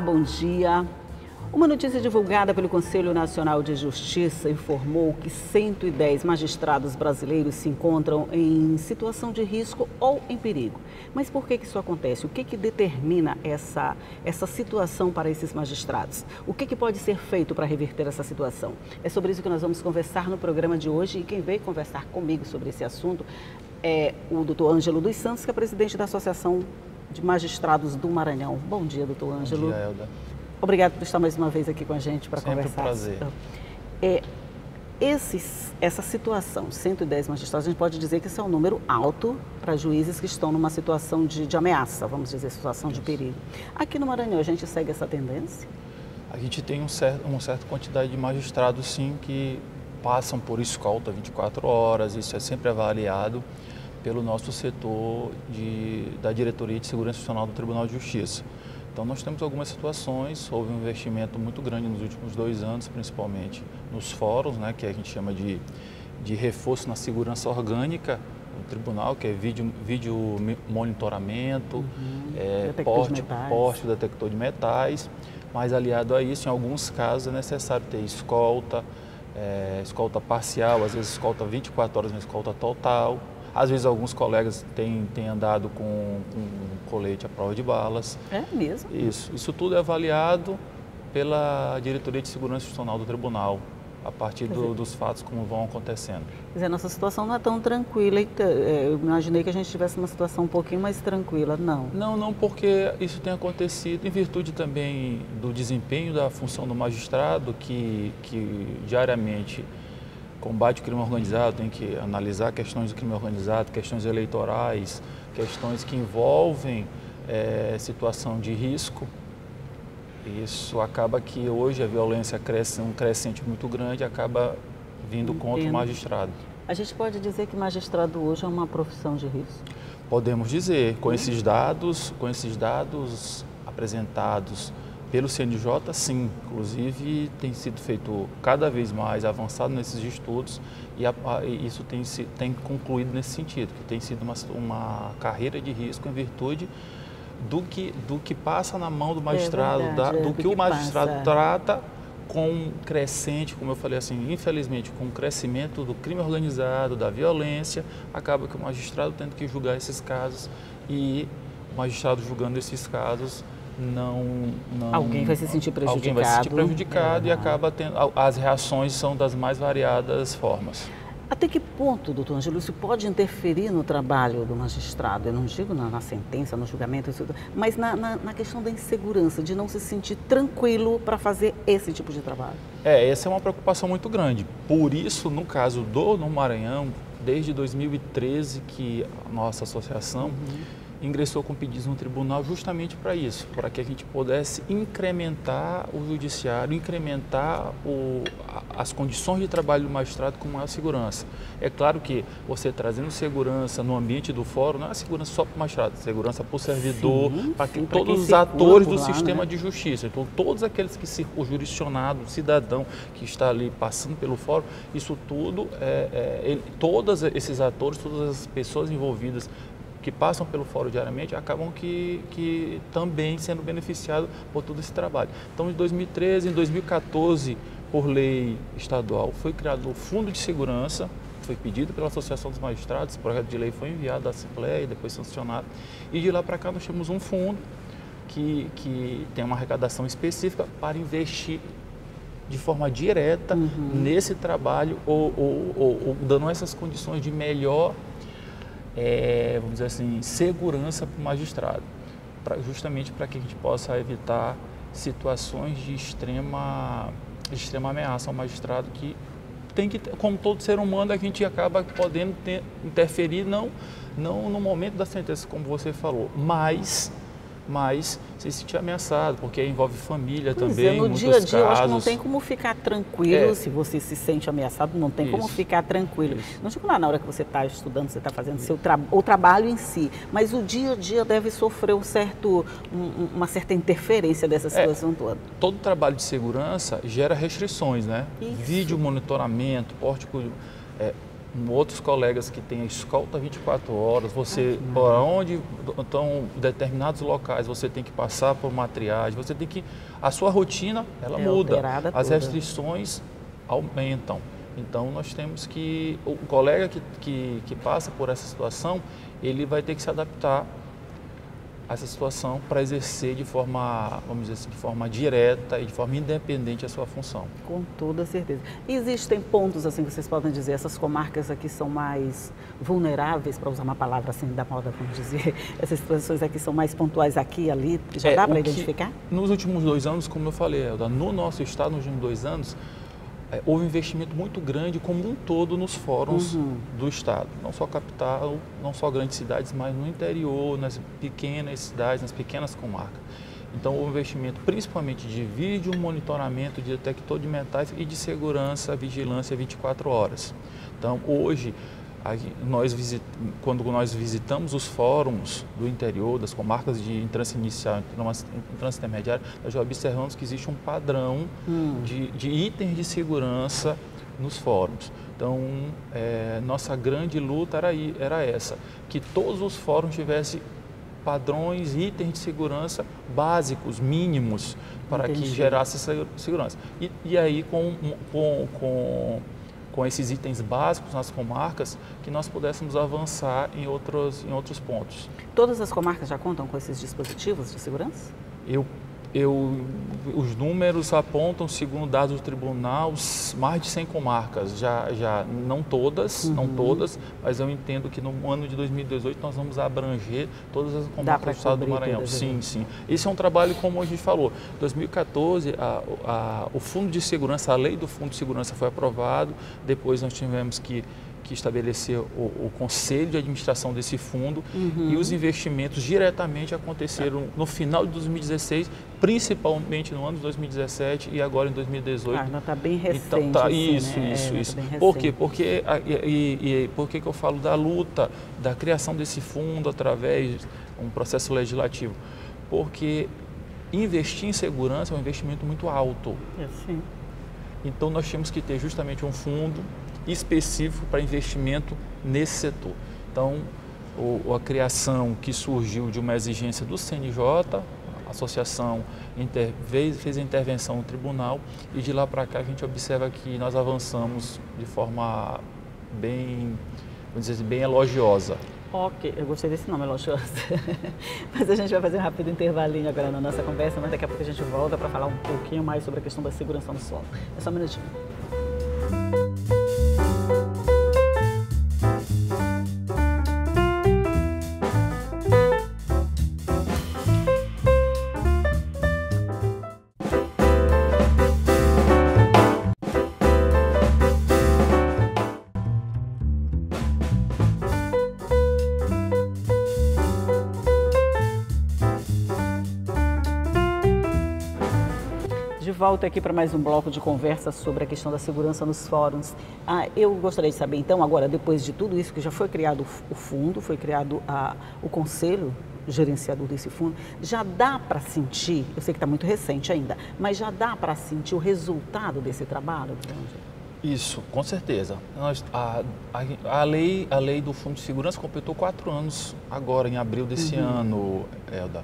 Olá, bom dia. Uma notícia divulgada pelo Conselho Nacional de Justiça informou que 110 magistrados brasileiros se encontram em situação de risco ou em perigo. Mas por que isso acontece? O que determina essa situação para esses magistrados? O que pode ser feito para reverter essa situação? É sobre isso que nós vamos conversar no programa de hoje, e quem veio conversar comigo sobre esse assunto é o doutor Ângelo dos Santos, que é presidente da Associação de Magistrados do Maranhão. Bom dia, doutor Ângelo. Bom dia, Elda. Obrigado por estar mais uma vez aqui com a gente para conversar. Sempre um prazer. Essa situação, 110 magistrados, a gente pode dizer que isso é um número alto para juízes que estão numa situação de ameaça, vamos dizer, situação de perigo. Aqui no Maranhão, a gente segue essa tendência? A gente tem uma certa quantidade de magistrados, sim, que passam por escolta 24 horas, isso é sempre avaliado pelo nosso setor da Diretoria de Segurança Institucional do Tribunal de Justiça. Então, nós temos algumas situações, houve um investimento muito grande nos últimos 2 anos, principalmente nos fóruns, né, que a gente chama de reforço na segurança orgânica do tribunal, que é vídeo monitoramento, porte detector de metais, mas aliado a isso, em alguns casos é necessário ter escolta parcial, às vezes escolta 24 horas, mas escolta total. Às vezes alguns colegas têm andado com colete à prova de balas. É mesmo? Isso tudo é avaliado pela Diretoria de Segurança Institucional do Tribunal, a partir dos fatos como vão acontecendo. Quer dizer, nossa situação não é tão tranquila. Eu imaginei que a gente tivesse uma situação um pouquinho mais tranquila, não. Não, porque isso tem acontecido em virtude também do desempenho da função do magistrado, que diariamente combate o crime organizado, tem que analisar questões do crime organizado, questões eleitorais, questões que envolvem situação de risco. Isso acaba que hoje a violência cresce um crescente muito grande, acaba vindo contra o magistrado. A gente pode dizer que magistrado hoje é uma profissão de risco? Podemos dizer, com esses dados apresentados pelo CNJ, sim. Inclusive, tem sido feito cada vez mais avançado nesses estudos e isso tem concluído nesse sentido, que tem sido uma carreira de risco em virtude do que passa na mão do magistrado, do que o magistrado trata com crescente, como eu falei assim, infelizmente, com o crescimento do crime organizado, da violência, acaba que o magistrado tendo que julgar esses casos e o magistrado julgando esses casos, alguém vai se sentir prejudicado. Alguém vai se sentir prejudicado e acaba tendo. As reações são das mais variadas formas. Até que ponto, doutor Ângelo, isso pode interferir no trabalho do magistrado? Eu não digo na sentença, no julgamento, mas na questão da insegurança, de não se sentir tranquilo para fazer esse tipo de trabalho. Essa é uma preocupação muito grande. Por isso, no caso no Maranhão, desde 2013 que a nossa associação ingressou com pedidos no tribunal justamente para isso, para que a gente pudesse incrementar o judiciário, incrementar as condições de trabalho do magistrado com maior segurança. É claro que você trazendo segurança no ambiente do fórum, não é segurança só para o magistrado, segurança para o servidor, para todos os atores do sistema de justiça. Então, todos aqueles que o jurisdicionado, o cidadão que está ali passando pelo fórum, isso tudo, todos esses atores, todas as pessoas envolvidas que passam pelo fórum diariamente, acabam que também sendo beneficiados por todo esse trabalho. Então, em 2013, em 2014, por lei estadual, foi criado o Fundo de Segurança, foi pedido pela Associação dos Magistrados, esse projeto de lei foi enviado à Assembleia, depois sancionado, e de lá para cá nós temos um fundo que tem uma arrecadação específica para investir de forma direta nesse trabalho, ou dando essas condições de melhor vamos dizer assim, segurança para o magistrado, justamente para que a gente possa evitar situações de extrema ameaça ao magistrado, que tem que, como todo ser humano, a gente acaba podendo interferir, não no momento da sentença, como você falou, mas se sentir ameaçado, porque envolve família também. No dia a dia, eu acho que não tem como ficar tranquilo. Se você se sente ameaçado, não tem como ficar tranquilo. Não digo lá na hora que você está estudando, você está fazendo o trabalho em si, mas o dia a dia deve sofrer uma certa interferência dessa situação toda. Todo trabalho de segurança gera restrições, né? Vídeo monitoramento, outros colegas que têm a escolta 24 horas, você, por onde estão determinados locais, você tem que passar por uma triagem, você tem que, a sua rotina, ela muda, as restrições aumentam. Então, nós temos que, o colega que passa por essa situação, ele vai ter que se adaptar a essa situação para exercer de forma, vamos dizer assim, de forma direta e de forma independente a sua função. Com toda certeza. Existem pontos, assim, que vocês podem dizer, essas comarcas aqui são mais vulneráveis, para usar uma palavra assim da moda, vamos dizer, essas situações aqui são mais pontuais aqui e ali, já dá para identificar? Nos últimos 2 anos, como eu falei, Elda, no nosso estado, nos últimos 2 anos, houve um investimento muito grande como um todo nos fóruns do estado, não só capital, não só grandes cidades, mas no interior, nas pequenas cidades, nas pequenas comarcas. Então houve um investimento principalmente de vídeo, monitoramento, de detector de metais e de segurança, vigilância 24 horas. Então hoje, quando nós visitamos os fóruns do interior, das comarcas de trânsito inicial e trânsito intermediário, nós já observamos que existe um padrão de itens de segurança nos fóruns. Então, nossa grande luta era essa, que todos os fóruns tivessem padrões, itens de segurança básicos, mínimos, para que gerasse segurança. E aí, com esses itens básicos nas comarcas, que nós pudéssemos avançar em outros pontos. Todas as comarcas já contam com esses dispositivos de segurança? Os números apontam, segundo dados do tribunal, mais de 100 comarcas. Já não todas, mas eu entendo que no ano de 2018 nós vamos abranger todas as comarcas do estado do Maranhão. Sim. Esse é um trabalho, como a gente falou, em 2014 o Fundo de Segurança, a lei do Fundo de Segurança foi aprovado, depois nós tivemos que estabelecer o conselho de administração desse fundo e os investimentos diretamente aconteceram no final de 2016, principalmente no ano de 2017 e agora em 2018. Ainda está bem recente. Então, tá, isso. Por quê? Por que eu falo da luta, da criação desse fundo através de um processo legislativo? Porque investir em segurança é um investimento muito alto. Sim. Então nós tínhamos que ter justamente um fundo específico para investimento nesse setor. Então, a criação que surgiu de uma exigência do CNJ, a associação fez a intervenção no tribunal e de lá para cá a gente observa que nós avançamos de forma bem, vamos dizer assim, bem elogiosa. Ok, eu gostei desse nome, elogiosa. Mas a gente vai fazer um rápido intervalinho agora na nossa conversa, mas daqui a pouco a gente volta para falar um pouquinho mais sobre a questão da segurança no solo. É só um minutinho. Volto aqui para mais um bloco de conversa sobre a questão da segurança nos fóruns. Eu gostaria de saber, então, agora, depois de tudo isso, que já foi criado o fundo, foi criado o conselho gerenciador desse fundo, já dá para sentir, eu sei que está muito recente ainda, mas já dá para sentir o resultado desse trabalho? Isso, com certeza. A lei do Fundo de Segurança completou 4 anos agora, em abril desse ano, Elda.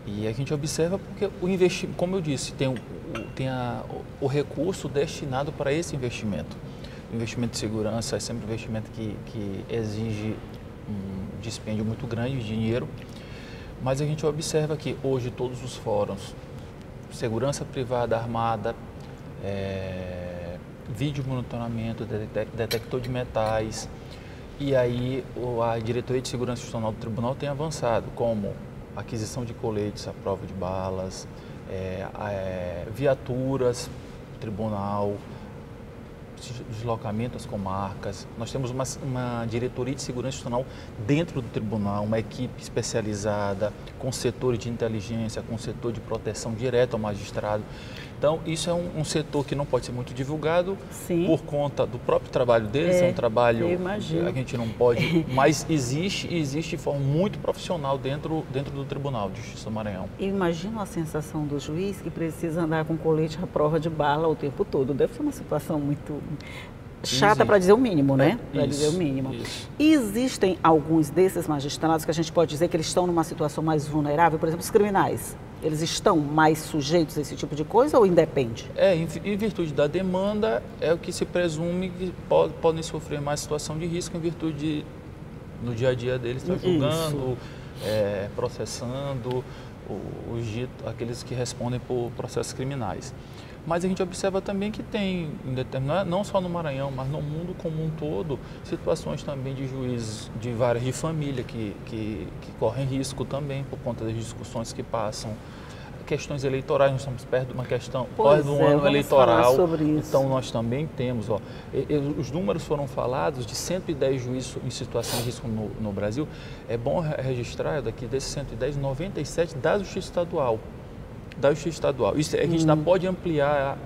E a gente observa porque o investimento, como eu disse, tem o recurso destinado para esse investimento. O investimento de segurança é sempre um investimento que exige um dispêndio muito grande de dinheiro, mas a gente observa que hoje todos os fóruns, segurança privada, armada, vídeo monitoramento, detector de metais, e aí a Diretoria de Segurança Institucional do Tribunal tem avançado, como aquisição de coletes à prova de balas, viaturas, tribunal, deslocamento às comarcas. Nós temos uma diretoria de segurança institucional dentro do tribunal, uma equipe especializada com setores de inteligência, com setor de proteção direta ao magistrado. Então, isso é um setor que não pode ser muito divulgado. Sim. Por conta do próprio trabalho deles, é um trabalho que a gente não pode, mas existe de forma muito profissional dentro do Tribunal de Justiça do Maranhão. Eu imagino a sensação do juiz que precisa andar com colete à prova de bala o tempo todo. Deve ser uma situação muito Chata para dizer o mínimo, né? Para Isso, dizer o mínimo. isso. E existem alguns desses magistrados que a gente pode dizer que eles estão numa situação mais vulnerável, por exemplo, os criminais. Eles estão mais sujeitos a esse tipo de coisa ou independe? Em virtude da demanda, é o que se presume que podem sofrer mais situação de risco em virtude no dia a dia deles, estar julgando, processando aqueles que respondem por processos criminais. Mas a gente observa também que tem, não só no Maranhão, mas no mundo como um todo, situações também de juízes de varas de família que correm risco também por conta das discussões que passam. Questões eleitorais, nós estamos perto de uma questão, pós do ano eleitoral, então nós também temos, os números foram falados de 110 juízes em situação de risco no Brasil. É bom registrar daqui desses 110, 97 da Justiça Estadual. Isso, a gente ainda pode ampliar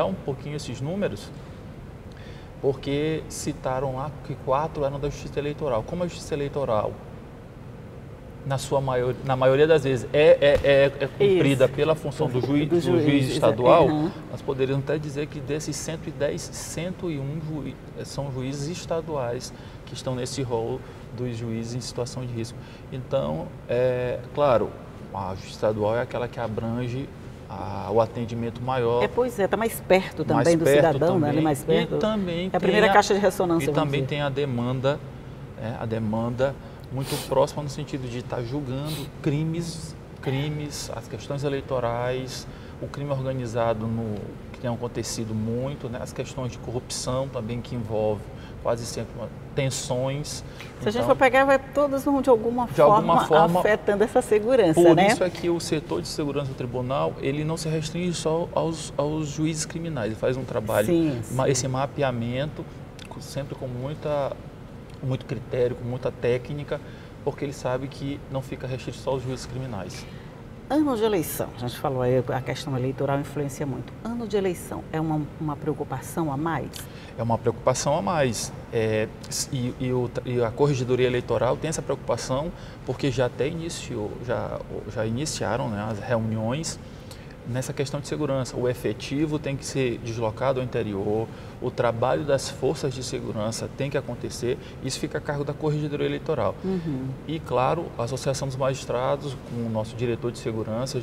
um pouquinho esses números, porque citaram lá que 4 eram da Justiça Eleitoral. Como a Justiça Eleitoral, na maioria das vezes, é cumprida pela função do juiz estadual, nós poderíamos até dizer que desses 110, 101 são juízes estaduais que estão nesse rol dos juízes em situação de risco. Então, claro, a Justiça Estadual é aquela que abrange o atendimento maior. Pois é, está mais perto também do cidadão, também, né? Mais perto. E também é a primeira caixa de ressonância. E também tem a demanda muito próxima no sentido de estar julgando crimes, as questões eleitorais, o crime organizado que tem acontecido muito, né? As questões de corrupção também que envolve quase sempre tensões. Se a gente for pegar, vai todas de alguma forma afetando essa segurança, por né? Por isso é que o setor de segurança do tribunal, ele não se restringe só aos juízes criminais, ele faz um trabalho, esse mapeamento, sempre com muito critério, com muita técnica, porque ele sabe que não fica restrito só aos juízes criminais. Ano de eleição, a gente falou aí, a questão eleitoral influencia muito. Ano de eleição é uma preocupação a mais? É uma preocupação a mais. E a Corregedoria Eleitoral tem essa preocupação porque já iniciaram, né, as reuniões nessa questão de segurança. O efetivo tem que ser deslocado ao interior, o trabalho das forças de segurança tem que acontecer, isso fica a cargo da Corregedoria Eleitoral. E, claro, a Associação dos Magistrados, com o nosso diretor de segurança,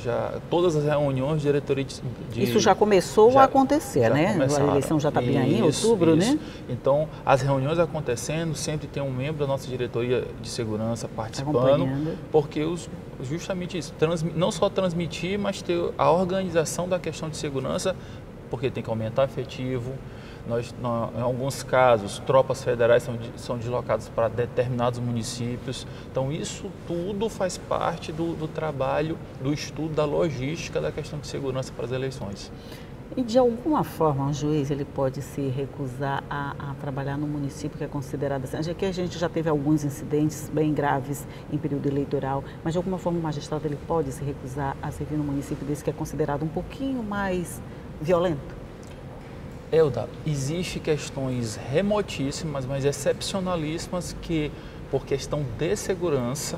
todas as reuniões de diretoria Isso já começou a acontecer, né? A eleição já está bem aí, em outubro, né? Então, as reuniões acontecendo, sempre tem um membro da nossa diretoria de segurança participando, porque justamente isso, não só transmitir, mas ter a organização da questão de segurança, porque tem que aumentar o efetivo. Em alguns casos, tropas federais são deslocadas para determinados municípios. Então, isso tudo faz parte do trabalho, do estudo da logística da questão de segurança para as eleições. E, de alguma forma, um juiz ele pode se recusar a trabalhar no município que é considerado assim? Aqui a gente já teve alguns incidentes bem graves em período eleitoral, mas, de alguma forma, o magistrado ele pode se recusar a servir no município desse que é considerado um pouquinho mais violento? Elda, existem questões remotíssimas, mas excepcionalíssimas que, por questão de segurança,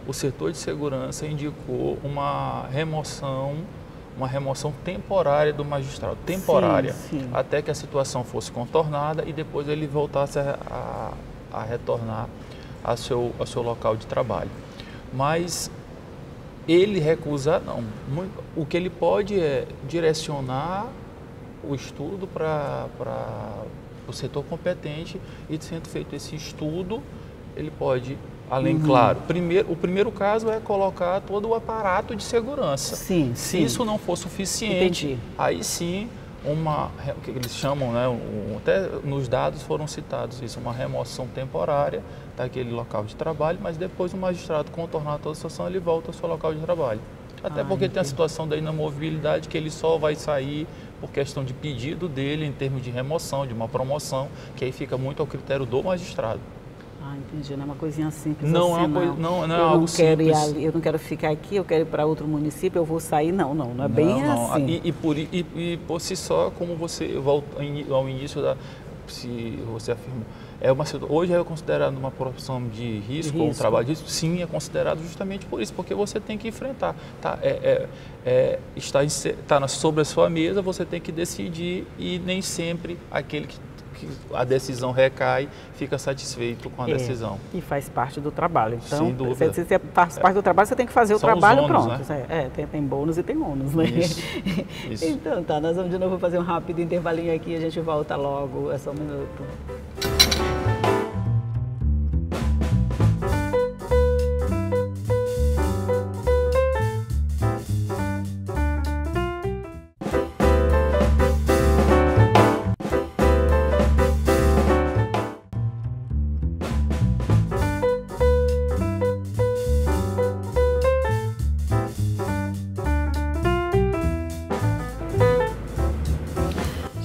o setor de segurança indicou uma remoção temporária do magistrado, até que a situação fosse contornada e depois ele voltasse a retornar ao seu local de trabalho. Mas ele recusa, não. O que ele pode é direcionar o estudo para o setor competente e, sendo feito esse estudo, ele pode, além, claro, o primeiro caso é colocar todo o aparato de segurança. Se isso não for suficiente, aí sim, o que eles chamam, né, até nos dados foram citados isso, uma remoção temporária daquele local de trabalho, mas depois o magistrado contornar toda a situação, ele volta ao seu local de trabalho. Até porque tem a situação da inamovibilidade, que ele só vai sair por questão de pedido dele em termos de remoção, de uma promoção, que aí fica muito ao critério do magistrado. Entendi. Não é uma coisinha simples não assim, não é algo simples. Eu não quero ficar aqui, eu quero ir para outro município, eu vou sair. Não é bem assim. E por si só, como você volta ao início se você afirmou, Hoje é considerado uma profissão de risco, ou um trabalho de risco? Sim, é considerado justamente por isso, porque você tem que enfrentar. Tá? Está sobre a sua mesa, você tem que decidir e nem sempre aquele que a decisão recai, fica satisfeito com a decisão. E faz parte do trabalho. Então, sem dúvida. Se você faz parte do trabalho, você tem que fazer o trabalho ônus, pronto. Né? Tem bônus e tem ônus, né? Isso. Então tá, nós vamos de novo fazer um rápido intervalinho aqui, a gente volta logo, é só um minuto.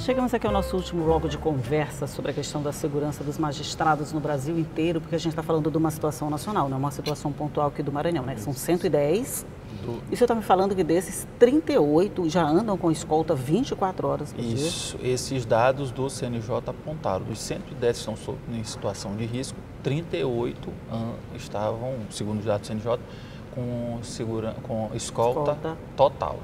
Chegamos aqui ao nosso último bloco de conversa sobre a questão da segurança dos magistrados no Brasil inteiro, porque a gente está falando de uma situação nacional, não é uma situação pontual aqui do Maranhão, né? São 110. E o senhor está me falando que desses 38 já andam com escolta 24 horas por dia? Isso, esses dados do CNJ apontaram. Dos 110 que estão em situação de risco, 38 estavam, segundo os dados do CNJ, com escolta total.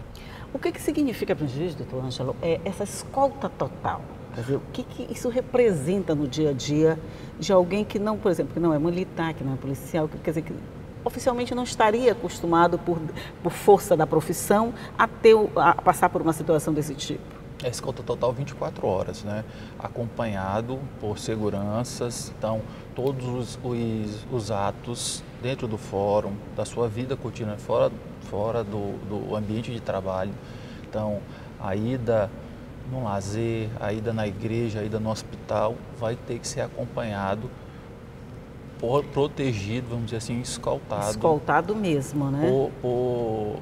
O que significa para o juiz, doutor Ângelo, essa escolta total? Quer dizer, o que isso representa no dia a dia de alguém que não, por exemplo, que não é militar, que não é policial, quer dizer, que oficialmente não estaria acostumado por força da profissão a passar por uma situação desse tipo? É escolta total 24 horas, né? Acompanhado por seguranças, então todos os atos dentro do fórum, da sua vida cotidiana, fora do ambiente de trabalho. Então, a ida no lazer, a ida na igreja, a ida no hospital, vai ter que ser acompanhado, protegido, vamos dizer assim, escoltado. Escoltado mesmo, né? Por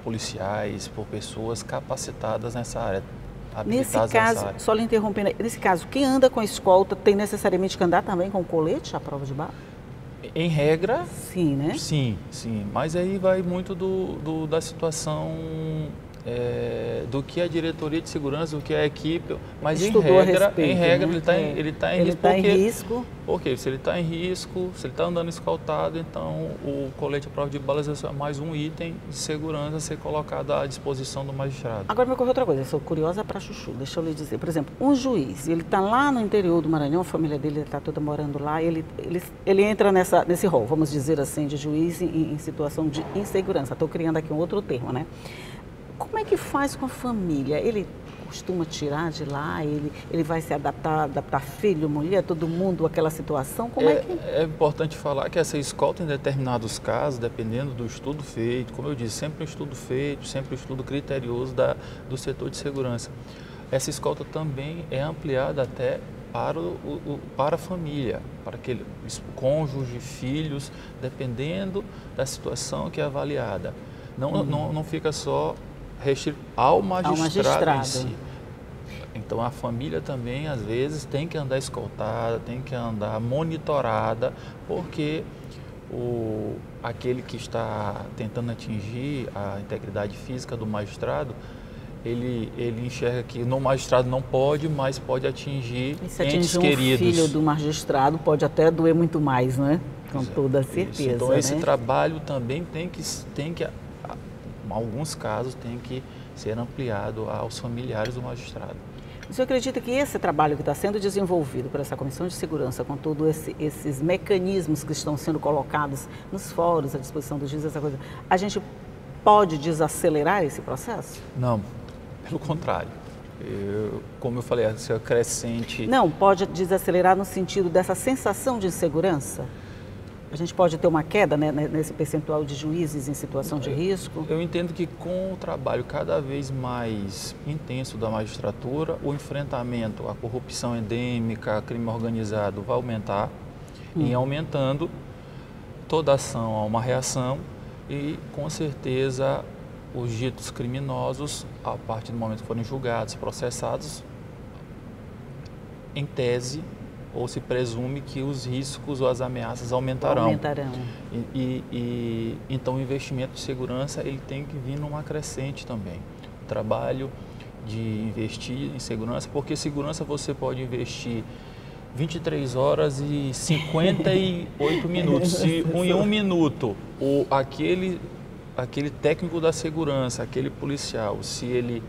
policiais, por pessoas capacitadas nessa área. Nesse caso, só lhe interrompendo, nesse caso, quem anda com a escolta tem necessariamente que andar também com colete à prova de bala? Em regra, sim, né? Sim. Mas aí vai muito da situação do que a diretoria de segurança, do que a equipe. Mas em regra, né? ele está em risco. Porque se ele está em risco, se ele está andando escoltado, então o colete à prova de balas é mais um item de segurança a ser colocado à disposição do magistrado. Agora me ocorreu outra coisa, eu sou curiosa para chuchu, deixa eu lhe dizer. Por exemplo, um juiz, ele está lá no interior do Maranhão, a família dele está toda morando lá, ele entra nesse rol, vamos dizer assim, de juiz em situação de insegurança. Estou criando aqui um outro termo, né? Como é que faz com a família? Ele costuma tirar de lá? Ele vai se adaptar filho, mulher, todo mundo àquela situação? É importante falar que essa escolta, em determinados casos, dependendo do estudo feito, como eu disse, sempre um estudo feito, sempre um estudo criterioso do setor de segurança. Essa escolta também é ampliada até para a família, para aquele cônjuge, filhos, dependendo da situação que é avaliada. Não fica só restrito ao magistrado em si. Então a família também às vezes tem que andar escoltada, tem que andar monitorada, porque aquele que está tentando atingir a integridade física do magistrado, ele enxerga que no magistrado não pode, mas pode atingir entes queridos. Um filho do magistrado pode até doer muito mais, né? Com toda certeza. Então esse trabalho também tem que em alguns casos, tem que ser ampliado aos familiares do magistrado. O senhor acredita que esse trabalho que está sendo desenvolvido por essa Comissão de Segurança, com todos esses mecanismos que estão sendo colocados nos fóruns, à disposição dos juízes, essa coisa, a gente pode desacelerar esse processo? Não, pelo contrário. Como eu falei, essa crescente... Não, pode desacelerar no sentido dessa sensação de insegurança? A gente pode ter uma queda, né, nesse percentual de juízes em situação de risco? Eu entendo que com o trabalho cada vez mais intenso da magistratura, o enfrentamento à corrupção endêmica, crime organizado vai aumentar. E aumentando, toda ação há uma reação e, com certeza, os ditos criminosos, a partir do momento que forem julgados, processados, em tese, ou se presume que os riscos ou as ameaças aumentarão. Então o investimento de segurança ele tem que vir numa crescente também. O trabalho de investir em segurança, porque segurança você pode investir 23 horas e 58 minutos. Se em um minuto aquele técnico da segurança, aquele policial, se ele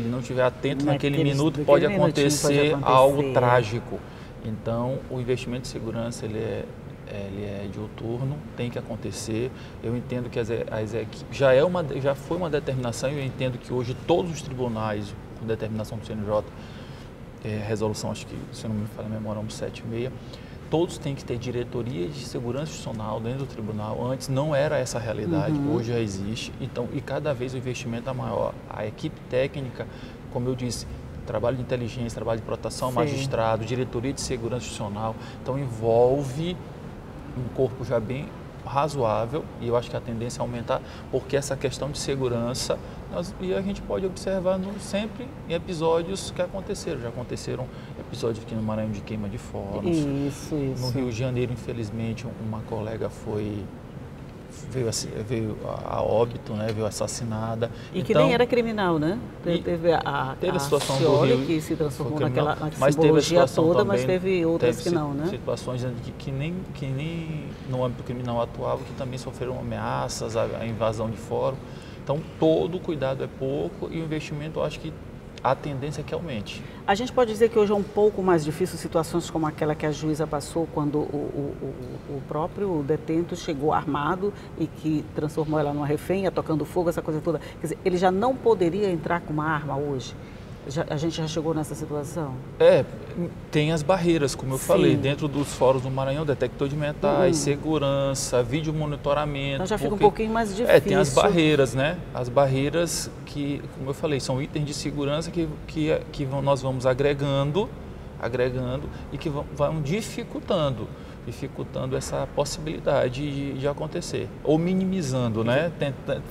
não estiver atento naquele minuto, pode acontecer algo trágico. Então, o investimento de segurança ele é diuturno, tem que acontecer. Eu entendo que as equipes já foi uma determinação, e eu entendo que hoje todos os tribunais, com determinação do CNJ, resolução, acho que, se não me falha a memória, 176, todos têm que ter diretoria de segurança institucional dentro do tribunal. Antes não era essa a realidade, hoje já existe. Então, e cada vez o investimento é maior. A equipe técnica, como eu disse, trabalho de inteligência, trabalho de proteção, magistrado, diretoria de segurança institucional, então envolve um corpo já bem razoável, e eu acho que a tendência é aumentar, porque essa questão de segurança, e a gente pode observar sempre em episódios que aconteceram. Já aconteceram episódios aqui no Maranhão de queima de fogos. Isso. No Rio de Janeiro, infelizmente, uma colega veio a óbito, né? Veio assassinada. E que nem era criminal, né? Teve a situação Scioli, do Rio, que se transformou naquela mas teve simbologia toda, mas teve outras que não, né? Situações que nem no âmbito criminal atuava, que também sofreram ameaças, a invasão de fórum. Então, todo cuidado é pouco, e o investimento, eu acho que a tendência é que aumente. A gente pode dizer que hoje é um pouco mais difícil situações como aquela que a juíza passou quando o próprio detento chegou armado e que transformou ela numa refém, tocando fogo, essa coisa toda. Quer dizer, ele já não poderia entrar com uma arma hoje? A gente já chegou nessa situação? Tem as barreiras, como eu falei, dentro dos fóruns do Maranhão, detector de metais, segurança, vídeo monitoramento. Então já fica um pouquinho mais difícil. Tem as barreiras, né? As barreiras que, como eu falei, são itens de segurança que nós vamos agregando e que vão dificultando essa possibilidade de acontecer, ou minimizando, né?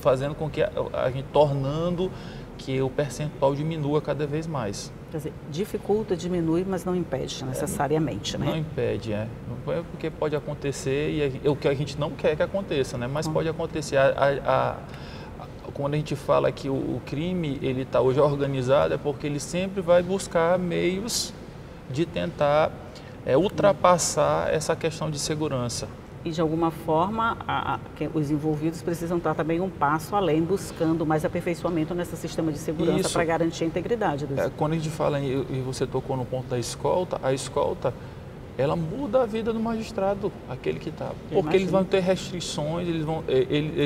Fazendo com que a gente tornando que o percentual diminua cada vez mais. Quer dizer, dificulta, diminui, mas não impede necessariamente, né? Não impede, Não é porque pode acontecer, e o que a gente não quer que aconteça, né? Mas pode acontecer. Quando a gente fala que o crime ele está hoje organizado, é porque ele sempre vai buscar meios de tentar ultrapassar essa questão de segurança. E, de alguma forma, os envolvidos precisam estar também um passo além, buscando mais aperfeiçoamento nesse sistema de segurança para garantir a integridade dos... Quando a gente fala, e você tocou no ponto da escolta, a escolta, ela muda a vida do magistrado, aquele que está. Porque eles vão ter restrições,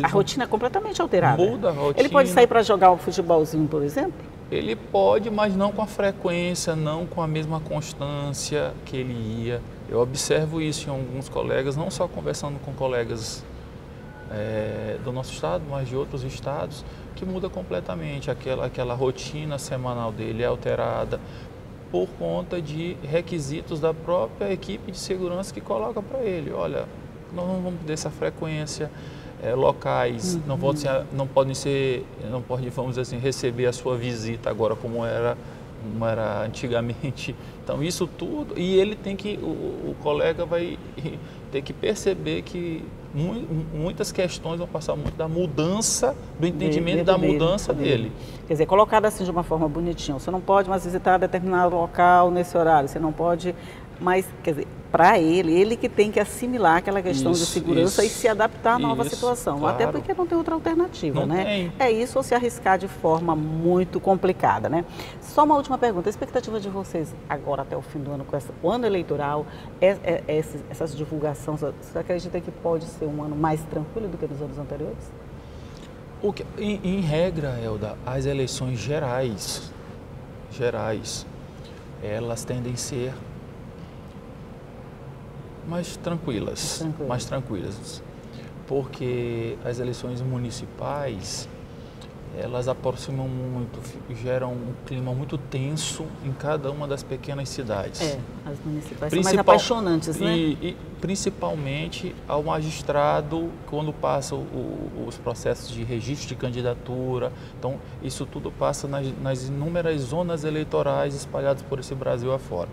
a rotina é completamente alterada. Muda a rotina. Ele pode sair para jogar um futebolzinho, por exemplo? Ele pode, mas não com a frequência, não com a mesma constância que ele ia. Eu observo isso em alguns colegas, não só conversando com colegas do nosso estado, mas de outros estados, que muda completamente. Aquela rotina semanal dele é alterada por conta de requisitos da própria equipe de segurança que coloca para ele. Olha, nós não vamos ter essa frequência, locais não podem, vamos dizer assim, receber a sua visita agora como era antigamente. Então isso tudo, e ele tem que, o colega vai ter que perceber que muitas questões vão passar muito da mudança, do entendimento da mudança dele. Quer dizer, colocado assim de uma forma bonitinha, você não pode mais visitar determinado local nesse horário, você não pode, mas, quer dizer, para ele que tem que assimilar aquela questão de segurança e se adaptar à nova situação. Claro. Até porque não tem outra alternativa, não tem. É isso, ou se arriscar de forma muito complicada, né? Só uma última pergunta. A expectativa de vocês agora até o fim do ano, com o ano eleitoral, essas divulgações, você acredita que pode ser um ano mais tranquilo do que nos anos anteriores? Em regra, Elda, as eleições gerais, elas tendem a ser mais tranquilas, porque as eleições municipais, elas aproximam muito, geram um clima muito tenso em cada uma das pequenas cidades. As municipais são mais apaixonantes, né? E principalmente ao magistrado, quando passa os processos de registro de candidatura. Então, isso tudo passa nas inúmeras zonas eleitorais espalhadas por esse Brasil afora.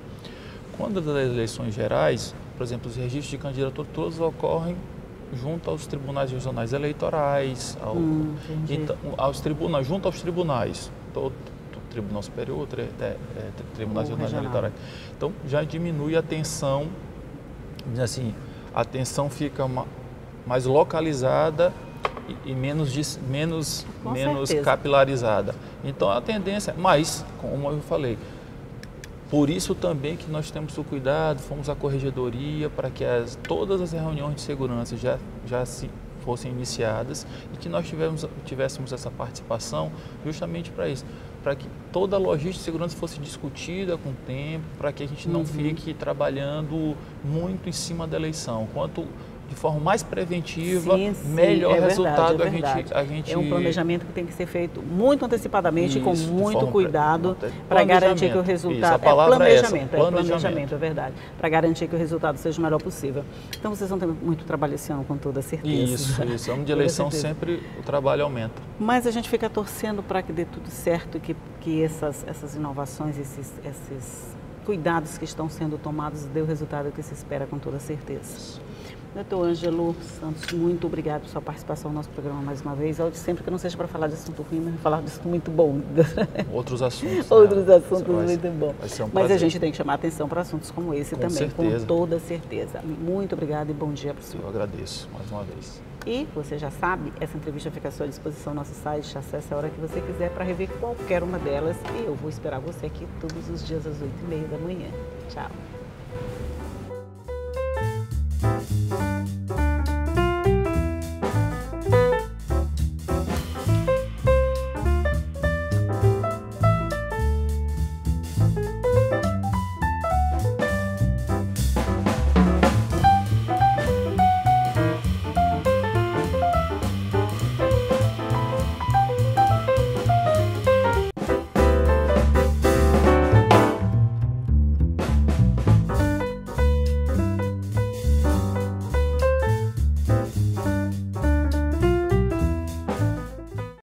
Quando das eleições gerais, por exemplo, os registros de candidatura todos ocorrem junto aos tribunais regionais eleitorais, junto aos tribunais. Tribunal Superior, outro Tribunal Regional regional. Eleitoral. Então, já diminui a tensão, assim, a tensão fica mais localizada e menos capilarizada. Então, a tendência, mas, como eu falei, por isso também que nós temos o cuidado, fomos à corregedoria para que todas as reuniões de segurança já fossem iniciadas e que nós tivéssemos essa participação justamente para isso, para que toda a logística de segurança fosse discutida com o tempo, para que a gente não fique trabalhando muito em cima da eleição. Quanto de forma mais preventiva, melhor resultado a gente... É um planejamento que tem que ser feito muito antecipadamente, com muito cuidado, para garantir que o resultado... Planejamento, é verdade. Para garantir que o resultado seja o melhor possível. Então, vocês vão ter muito trabalho esse ano, com toda certeza. Isso. Ano de eleição sempre o trabalho aumenta. Mas a gente fica torcendo para que dê tudo certo, que essas inovações, esses cuidados que estão sendo tomados dê o resultado que se espera, com toda certeza. Doutor Ângelo Santos, muito obrigado por sua participação no nosso programa mais uma vez. Eu sempre que não seja para falar de assunto ruim, mas falar de assunto muito bom. Outros assuntos. Outros assuntos muito bons. Mas a gente tem que chamar atenção para assuntos como esse também, certeza. Com toda certeza. Muito obrigado e bom dia para o senhor. Eu agradeço mais uma vez. E você já sabe, essa entrevista fica à sua disposição no nosso site. Acesse a hora que você quiser para rever qualquer uma delas. E eu vou esperar você aqui todos os dias às 8h30 da manhã. Tchau.